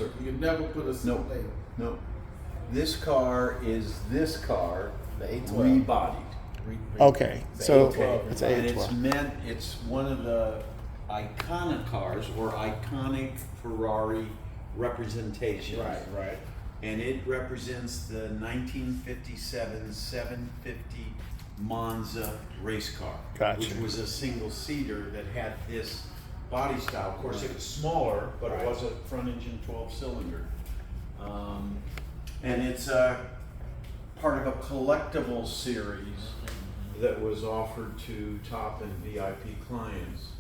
sir. You can never put a No. label. No. This car is this car The A12. rebodied. Okay, The so A12. it's And it's A12. it's one of the iconic cars or iconic Ferrari representations. Right. And it represents the 1957 750 Monza race car, Gotcha. which was a single seater that had this body style. Of course, it was smaller, but it was a front engine 12-cylinder. And it's part of a collectible series that was offered to top and VIP clients.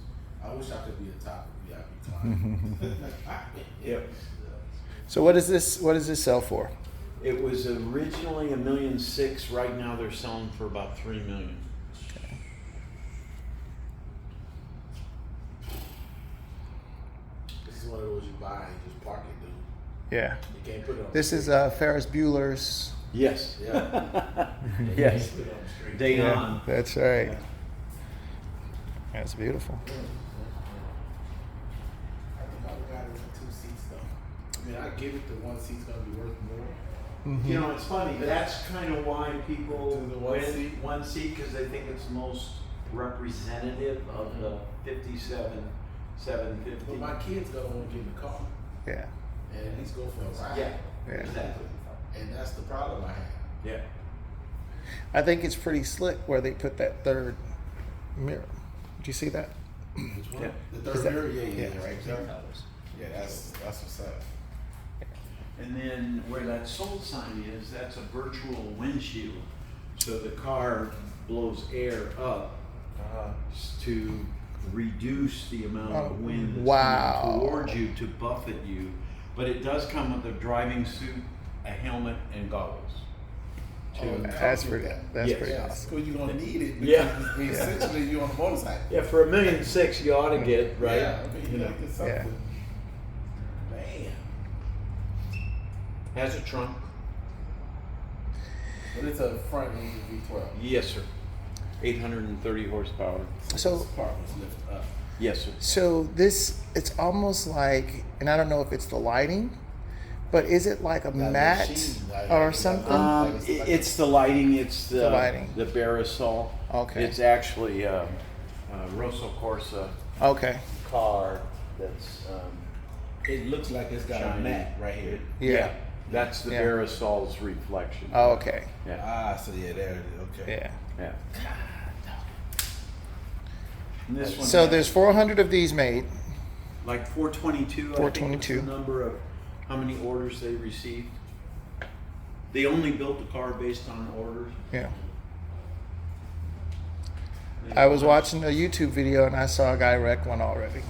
I wish I could be a top VIP client. Yep. So what does this sell for? It was originally $1.6 million. Right now they're selling for about $3 million. This is one of those you buy and just park it, dude. Yeah. You can't put it on This the is street. Ferris Bueller's. Yes. Yeah. Yes. Put it on the street. Day Yeah, on. that's right. That's beautiful. I think I got it in 2 seats though. I mean, I give it the 1 seat's gonna be worth more. You know, it's funny. That's kind of why people Do the one win seat? one seat, because they think it's most representative of the 57 750. But my kid's gonna want to get in the car Yeah. and at least go for a ride. Yeah. Yeah. Exactly. And that's the problem I have. Yeah. I think it's pretty slick where they put that third mirror. Did you see that? Which one? Yeah. The Is third that- mirror? Yeah, yeah. right there. Yeah, that's what's up. And then where that sold sign is, that's a virtual windshield. So the car blows air up to reduce the amount of wind that's Wow. coming towards you to buffet you. But it does come with a driving suit, a helmet, and goggles. That's pretty. That's Yes. pretty Yeah, awesome. because you're gonna need it. Yeah. Because essentially you're on a motorcycle. Yeah, for $1.6 million you ought to get, right? Yeah, I mean, you know, get something. Man. Has a trunk. But it's a front engine V12. Yes, sir. 830 horsepower. So This part was lifted up. Yes, sir. So it's almost like, and I don't know if it's the lighting, but is it like a That matte machine, like- or like- something? It's the lighting. It's the lighting. The Barisol. Okay. It's actually a Rosso Corsa Okay. car that's. It looks like it's got Shiny. a mat right here. Yeah. That's the Yeah. Barisol's reflection. Oh, okay. Yeah. Ah, so yeah, there it is. Okay. Yeah. Yeah. And this one So has there's 400 of these made. like 422. I think 422. is the number of how many orders they received. They only built the car based on orders. Yeah. I was watching a YouTube video and I saw a guy wreck one already.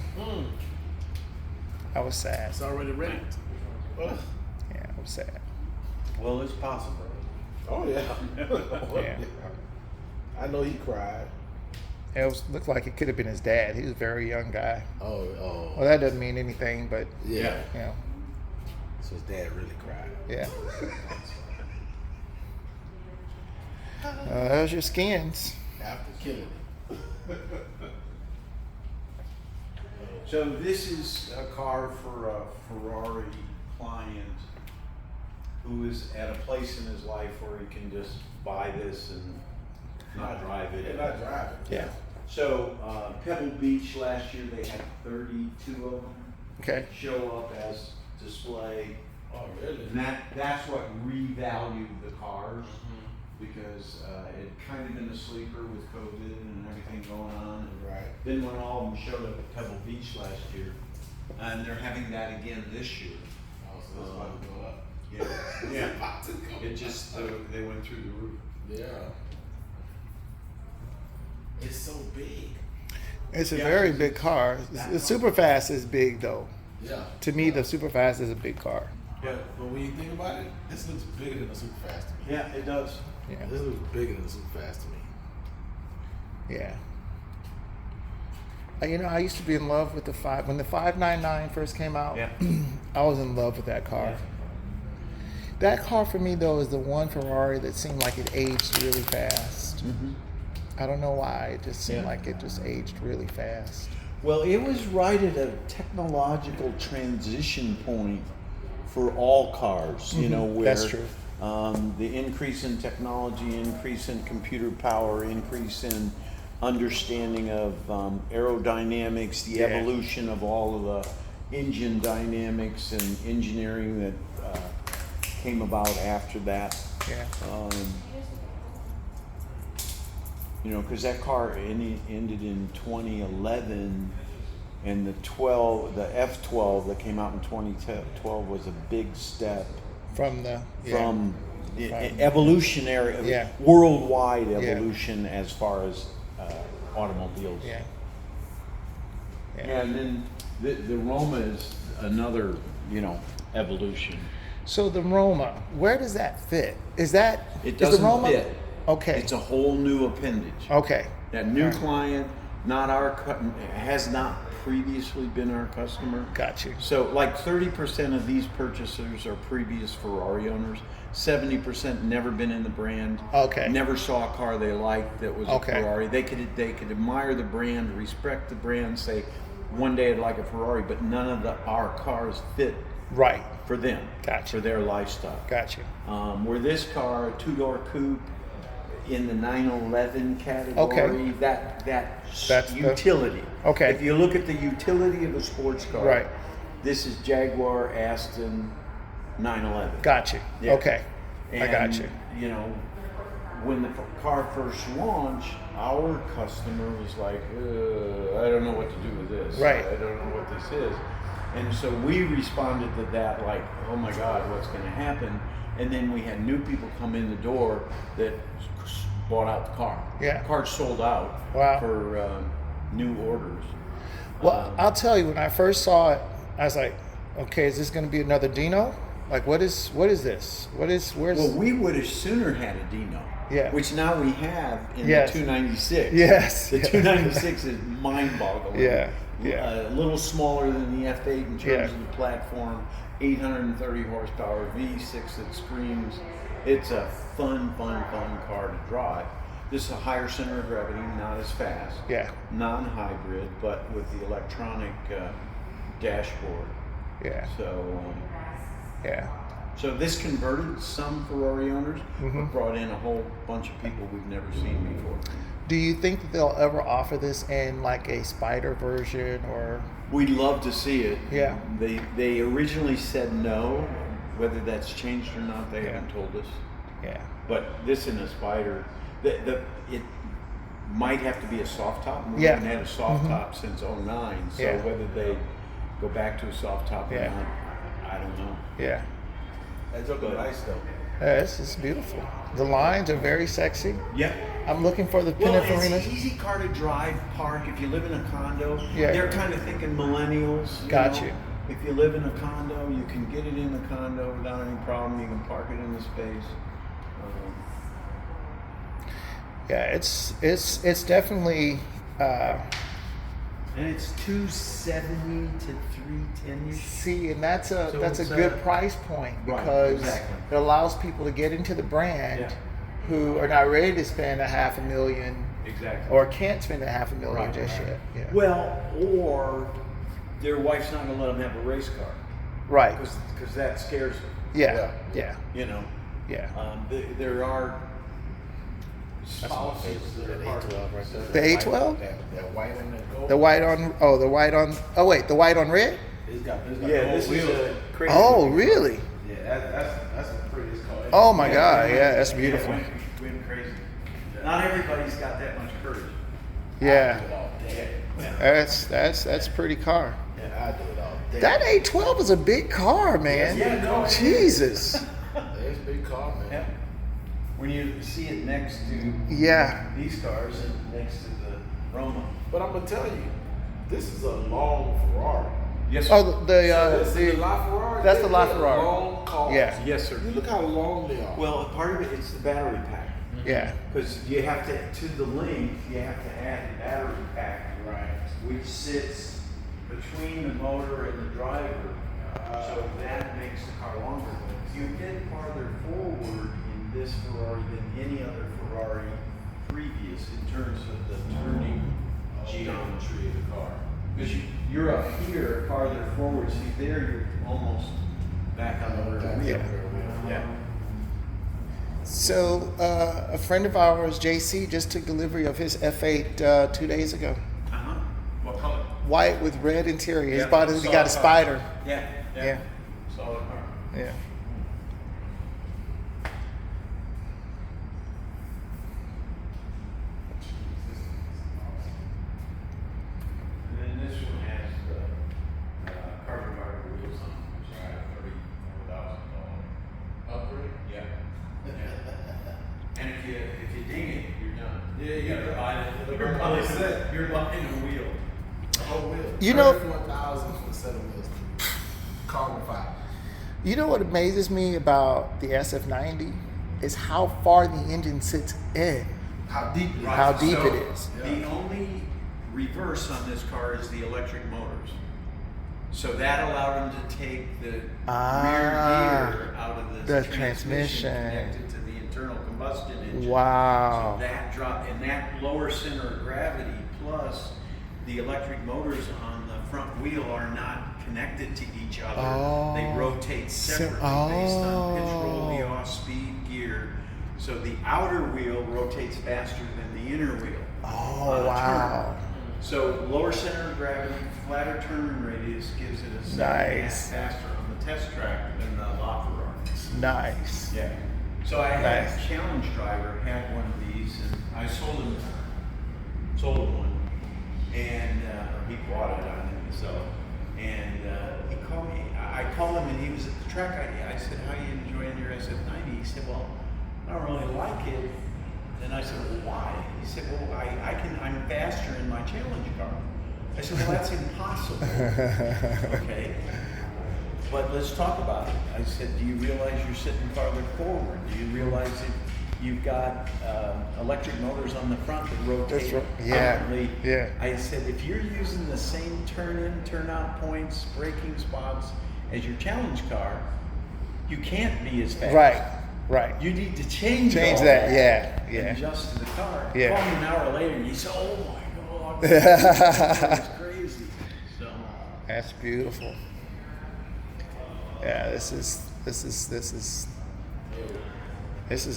I was sad. It's already ready. Ugh. Yeah, I was sad. Well, it's possible. Oh yeah. Yeah. I know he cried. It looked like it could have been his dad. He was a very young guy. Oh. Well, that doesn't mean anything, but Yeah. you know, So his dad really cried. yeah. There's your skins. After killing him. So this is a car for a Ferrari client who is at a place in his life where he can just buy this and not drive it. They're not driving. Yeah. So Pebble Beach last year they had 32 of them Okay. show up as display, Oh really? and that's what revalued the cars because it kind of been a sleeper with COVID and everything going on. Right. Then when all of them showed up at Pebble Beach last year, and they're having that again this year. Oh, so it's about to go up. Yeah, It's about to go It just they went through the roof. Yeah. It's so big. It's a Yeah. very big car. The Superfast is big though. Yeah. To me, the Superfast is a big car. But when you think about it, this looks bigger than the Superfast to me. Yeah, it does. Yeah. This looks bigger than the Superfast to me. Yeah. You know, I used to be in love with when the 599 first came out. Yeah. I was in love with that car. Yeah. That car for me though is the one Ferrari that seemed like it aged really fast. I don't know why. It just seemed Yeah. like it just aged really fast. Well, it was right at a technological transition point for all cars, you know, where That's true. the increase in technology, increase in computer power, increase in understanding of aerodynamics, the Yeah. evolution of all of the engine dynamics and engineering that came about after that. Yeah. You know, because that car ended in 2011, and the F12 that came out in 2012 was a big step From the from evolutionary, Yeah. worldwide evolution as far as automobiles. Yeah. And then the Roma is another, you know, evolution. So the Roma, where does that fit? Is that It is the doesn't Roma? fit. Okay. It's a whole new appendage. Okay. That new Alright. client, not our, has not previously been our customer. Got you. So like 30% of these purchasers are previous Ferrari owners. 70% never been in the brand. Okay. Never saw a car they liked that was Okay. a Ferrari. They could admire the brand, respect the brand, say one day I'd like a Ferrari, but none of our cars fit Right. for them, Gotcha. for their lifestyle. Got you. Where this car, a two-door coupe in the 911 category, Okay. that's That's the- utility. Okay. If you look at the utility of a sports car, Right. this is Jaguar, Aston, 911. Got you. Yeah. Okay. I got And, you. You know, when the car first launched, our customer was like, I don't know what to do with this. Right. I don't know what this is. And so we responded to that like, oh my God, what's going to happen? And then we had new people come in the door that bought out the car. Yeah. The car sold out Wow. for new orders. Well, I'll tell you, when I first saw it, I was like, okay, is this going to be another Dino? Like, what is this? Where's? Well, we would have sooner had a Dino. Yeah. Which now we have in Yes. the 296. Yes. The 296 is mind-boggling. Yeah. Yeah. A little smaller than the F8 in terms Yeah. of the platform. 830 horsepower, V6 that screams. It's a fun car to drive. This is a higher center of gravity, not as fast. Yeah. Non-hybrid, but with the electronic dashboard. Yeah. Yeah. So this converted some Ferrari owners, Mhm. but brought in a whole bunch of people we've never seen before. Do you think that they'll ever offer this in like a Spider version or? We'd love to see it. Yeah. They originally said no. Whether that's changed or not, they Yeah. haven't told us. Yeah. But this in a Spider, it might have to be a soft top. We Yeah. haven't had a soft top since '09. So Yeah. whether they go back to a soft top or Yeah. not, I don't know. Yeah. That's looking nice though. This is beautiful. The lines are very sexy. Yeah. I'm looking for the Well, Pininfarina. it's an easy car to drive, park. If you live in a condo, Yeah. they're kind of thinking millennials. Got know. you. If you live in a condo, you can get it in the condo without any problem. You can park it in the space. Yeah, it's definitely. And it's 270 to 310. See, and that's a So that's a it's, good price point right, because exactly. it allows people to get into the brand Yeah. who are not ready to spend $500,000 Exactly. or can't spend $500,000 Right, just right. yet. Yeah. Well, or their wife's not going to let them have a race car Right. because that scares them. Yeah. Yeah. You know. Yeah. There are spouses that are part of A12 right there. The A12? That white on that gold. The white on the white on red? It's got Yeah, gold this is wheels. a crazy. Oh, really? Yeah, that's the prettiest car. Oh my God! Yeah, that's beautiful. Went crazy. Not everybody's got that much courage. Yeah, I do it all day. that's a pretty car. Yeah, I do it all day. That A12 is a big car, man. Yeah, no, it is. Jesus. It's a big car, man. Yeah. When you see it next to Yeah. these cars and next to the Roma. But I'm gonna tell you, this is a long Ferrari. Yes. Oh, So this is the the LaFerrari. that's the They're LaFerrari. Long cars. Yeah. Yes, sir. You look how long they are. Well, part of it is the battery pack. yeah. Because you have to the length, you have to add the battery pack, Right. which sits between the motor and the driver. So that makes the car longer. You get farther forward in this Ferrari than any other Ferrari previous in terms of the turning geometry of the car. Because you're up here farther forward, see there you're almost back on So a friend of ours, JC, just took delivery of his F8 2 days ago. Uh-huh. What color? White with red interior. Yeah, He bought it. He solid got a car. spider. Yeah. Yeah. Solid car. Yeah. And then this one has the carbon fiber wheels on, which are $34,000. Upgrade? Yeah. Yeah. And if you ding it, you're done. Yeah, You gotta yeah. buy it. You're buying a wheel. The whole wheel. You know- 34,000 for the set of wheels. Carbon fiber. You know what amazes me about the SF90 is how far the engine sits in. How deep it is. Right. How deep So, it is. The only reverse on this car is the electric motors. So that allowed them to take the rear gear out of the the transmission. connected to the internal combustion engine. Wow. So that drop and that lower center of gravity plus the electric motors on the front wheel are not connected to each other. Oh. They rotate separately based on pitch, roll, yaw, speed, gear. So the outer wheel rotates faster than the inner wheel. Oh, on a wow. turn. So lower center of gravity, flatter turn radius gives it a second and a half Nice. faster on the test track than the La Ferraris. Nice. Yeah. So I had Nice. a challenge driver had one of these, and I sold him one, and he bought it on it. So, and he called me. I called him, and he was at the track. I said, "How you enjoying your SF90?" He said, "Well, I don't really like it." Then I said, "Well, why?" He said, "Well, I'm faster in my challenge car." I said, "Well, that's impossible." Okay. But let's talk about it. I said, "Do you realize you're sitting farther forward? Do you realize that you've got electric motors on the front that rotate That's right. Yeah. differently?" Yeah. I said, "If you're using the same turn-in, turn-out points, braking spots as your challenge car, you can't be as fast." Right. Right. You need to change all that. Yeah. and Yeah. adjust to the car. Yeah. Call me an hour later, and he said, "Oh my God, it's crazy." So. That's beautiful. Yeah, this is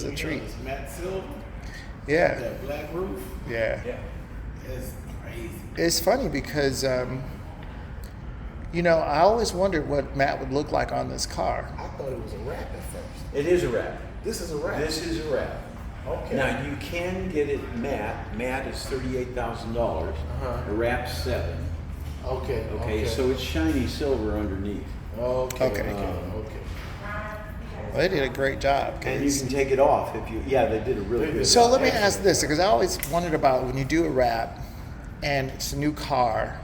a treat. It's matte silver. Yeah. That black roof. Yeah. Yeah. It's crazy. It's funny because you know, I always wondered what Matt would look like on this car. I thought it was a wrap at first. It is a wrap. This is a wrap. This is a wrap. Okay. Now you can get it matte. Matte is $38,000. Uh-huh. A wrap $7,000. Okay. Okay, so it's shiny silver underneath, Okay. Okay. Okay. Well, they did a great job. and you 'Cause- can take it off if you. Yeah, they did a really good. So job. let me ask this, because I always wondered about when you do a wrap and it's a new car,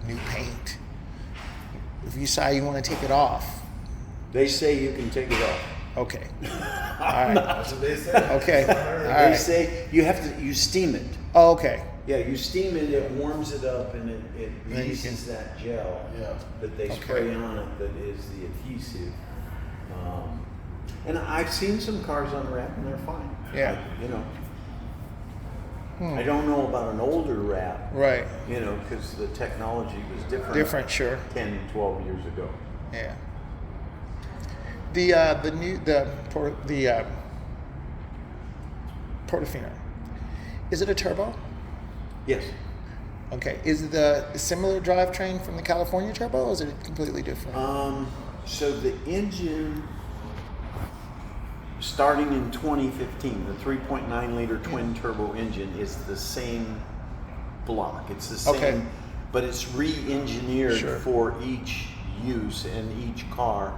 new paint. If you decide you want to take it off, They say you can take it off. okay. All right. That's what they said. Okay. All They right. say you have to. You steam it. Oh, okay. Yeah, you steam it. It warms it up, and it Then you releases that gel Yeah. that they Okay. spray on it. That is the adhesive. And I've seen some cars unwrap, and they're fine. Yeah. You know. I don't know about an older wrap. Right. You know, because the technology was different. Different, sure. 10, 12 years ago. Yeah. The Portofino. Is it a turbo? Yes. Okay. Is it the similar drivetrain from the California turbo, or is it completely different? So the engine, starting in 2015, the 3.9 liter twin turbo engine is the same block. It's the same, Okay. but it's re-engineered Sure. for each use in each car.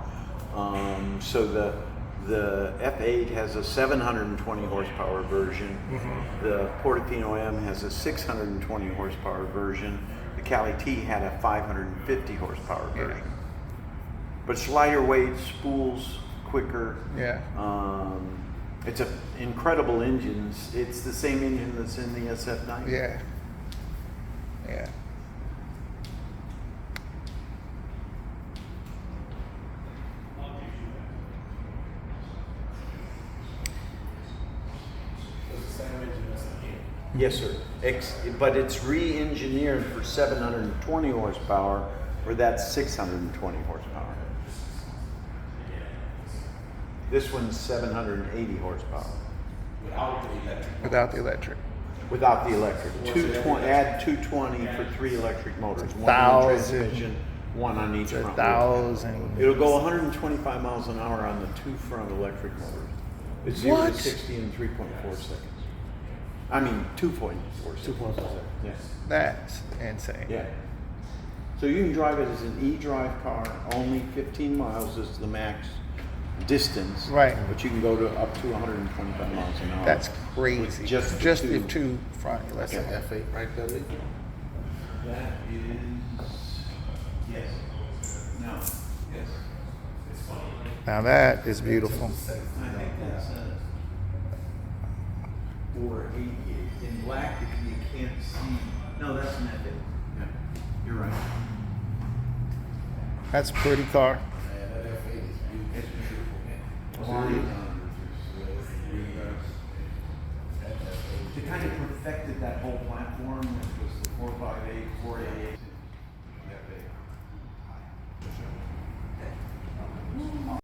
So the F8 has a 720 horsepower version. Mm-hmm. The Portofino M has a 620 horsepower version. The Cali T had a 550 horsepower version. But it's lighter weight, spools quicker. Yeah. It's an incredible engine. It's the same engine that's in the SF90. Yeah. Yeah. It's the same engine that's in here. Yes, sir. But it's re-engineered for 720 horsepower, or that's 620 horsepower. This one's 780 horsepower. without the electric. without the electric. Without the electric. 220, add 220 for 3 electric motors. One on the 1,000. transmission, one on each front wheel. 1,000. It'll go 125 miles an hour on the 2 front electric motors. It's 0 What? to 60 in 3.4 seconds. I mean, 2.4 seconds. 2.4. Yeah. That's insane. Yeah. So you can drive it as an e-drive car. Only 15 miles is the max distance. Right. But you can go to up to 125 miles an hour. That's crazy. With Just just the the two front That's electric. an F8 right there, Lee. That is, yes. No. Yes. Now that is beautiful. I think that's a 488. In black, you can't see. No, that's an F8. Yeah, you're right. That's a pretty car. Man, that F8 is beautiful. It's beautiful. Wow. They kind of perfected that whole platform, which was the 458, 488.